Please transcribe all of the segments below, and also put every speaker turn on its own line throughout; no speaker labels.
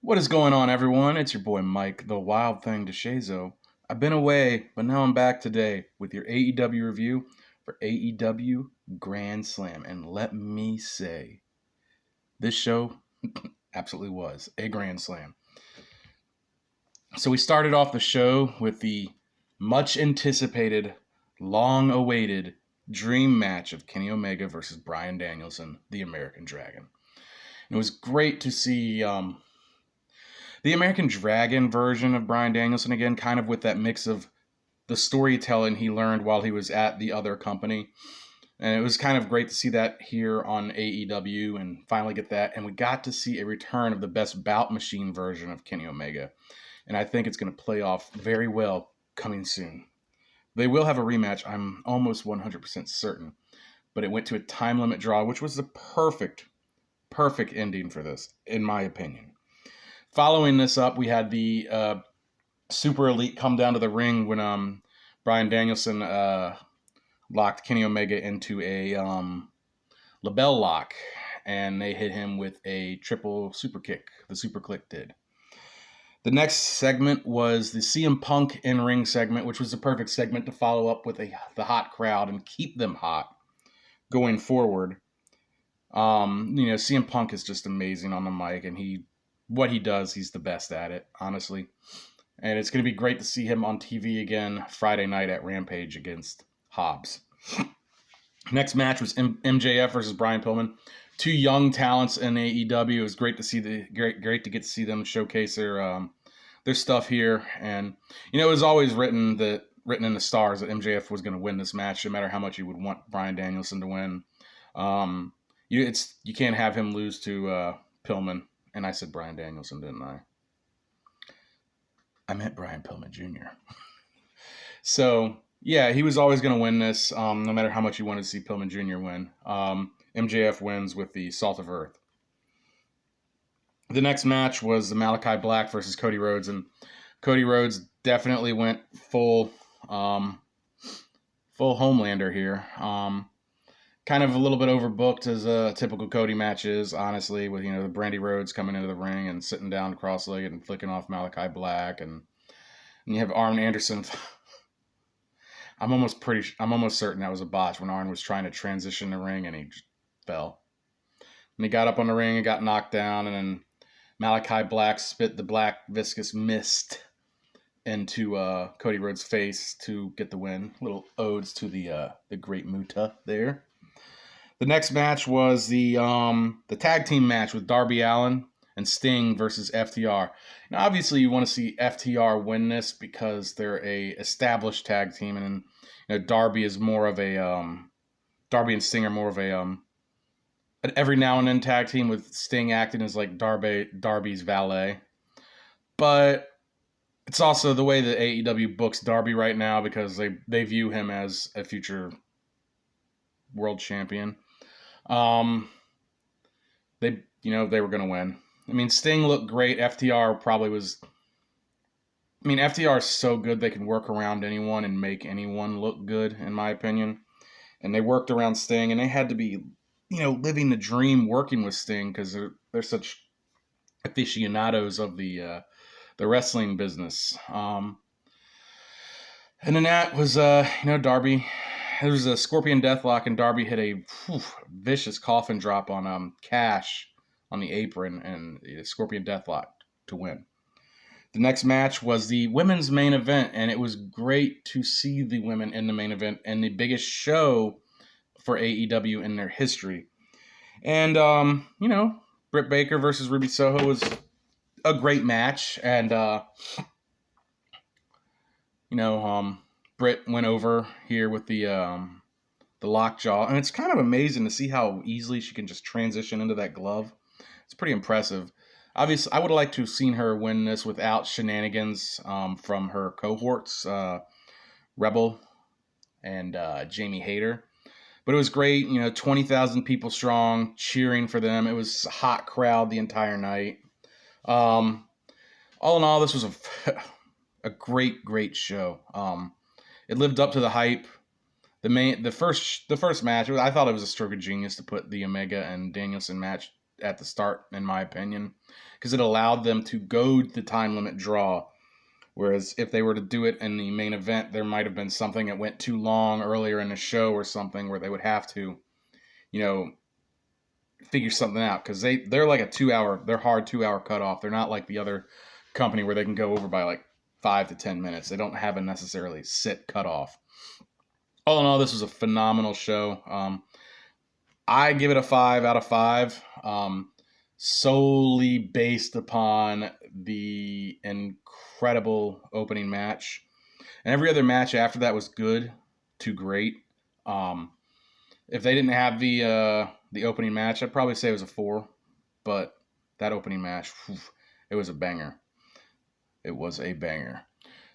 What is going on, everyone? It's your boy Mike, the Wild Thing DeShazo. I've been away, but now I'm back today with your AEW review for AEW GrandSlam. And let me say, this show absolutely was a Grand Slam. So we started off the show with the much anticipated, long awaited dream match of Kenny Omega versus Bryan Danielson, the American Dragon. And it was great to see the American Dragon version of Bryan Danielson again, kind of with that mix of the storytelling he learned while he was at the other company. And it was kind of great to see that here on AEW and finally get that. And we got to see a return of the best bout machine version of Kenny Omega. And I think it's going to play off very well coming soon. They will have a rematch, I'm almost 100% certain. But it went to a time limit draw, which was the perfect ending for this, in my opinion. Following this up, we had the Super Elite come down to the ring when Bryan Danielson locked Kenny Omega into a label lock, and they hit him with a triple super kick. The Super Click did. The next segment was the CM Punk in-ring segment, which was the perfect segment to follow up with the hot crowd and keep them hot going forward. CM Punk is just amazing on the mic, and what he does, he's the best at it, honestly. And it's going to be great to see him on TV again Friday night at Rampage against Hobbs. Next match was MJF versus Brian Pillman. Two young talents in AEW. It was great to see great to get to see them showcase their stuff here. And it was always written in the stars that MJF was going to win this match, no matter how much you would want Bryan Danielson to win. You can't have him lose to Pillman. And I said Bryan Danielson, didn't I? I meant Brian Pillman Jr. So, yeah, he was always going to win this, no matter how much you wanted to see Pillman Jr. win. MJF wins with the Salt of Earth. The next match was the Malachi Black versus Cody Rhodes, and Cody Rhodes definitely went full Homelander here. Kind of a little bit overbooked as a typical Cody match is, honestly, with the Brandy Rhodes coming into the ring and sitting down cross-legged and flicking off Malachi Black, and you have Arn Anderson. I'm almost certain that was a botch when Arn was trying to transition the ring and he just fell. And he got up on the ring and got knocked down, and then Malachi Black spit the black viscous mist into Cody Rhodes' face to get the win. Little odes to the Great Muta there. The next match was the tag team match with Darby Allin and Sting versus FTR. Now, obviously, you want to see FTR win this because they're a established tag team, and Darby is more of a Darby and Sting are more of an every now and then tag team, with Sting acting as like Darby's valet. But it's also the way that AEW books Darby right now, because they view him as a future world champion. They were going to win. I mean, Sting looked great. FTR probably was. I mean, FTR is so good they can work around anyone and make anyone look good, in my opinion. And they worked around Sting, and they had to be, living the dream working with Sting, because they're such aficionados of the wrestling business. And then that was Darby. There was a Scorpion Deathlock, and Darby hit a vicious coffin drop on Cash on the apron, and the Scorpion Deathlock to win. The next match was the women's main event, and it was great to see the women in the main event and the biggest show for AEW in their history. And, Britt Baker versus Ruby Soho was a great match, and, Britt went over here with the lockjaw, and it's kind of amazing to see how easily she can just transition into that glove. It's pretty impressive. Obviously, I would have liked to have seen her win this without shenanigans from her cohorts, Rebel and Jamie Hayter. But it was great, 20,000 people strong, cheering for them. It was a hot crowd the entire night. All in all, this was a great show. It lived up to the hype. The first match, I thought it was a stroke of genius to put the Omega and Danielson match at the start, in my opinion, because it allowed them to go the time limit draw. Whereas if they were to do it in the main event, there might have been something that went too long earlier in the show or something where they would have to, you know, figure something out, because they're like a 2 hour, they're hard 2 hour cutoff. They're not like the other company where they can go over by like 5 to 10 minutes. They don't have a necessarily set cutoff. All in all, this was a phenomenal show. I give it a 5 out of 5, solely based upon the incredible opening match. And every other match after that was good to great. If they didn't have the opening match, I'd probably say it was a 4. But that opening match, it was a banger. It was a banger.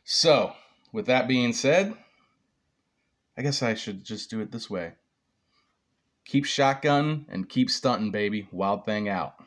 So, with that being said, I guess I should just do it this way. Keep shotgunning and keep stunting, baby. Wild Thing out.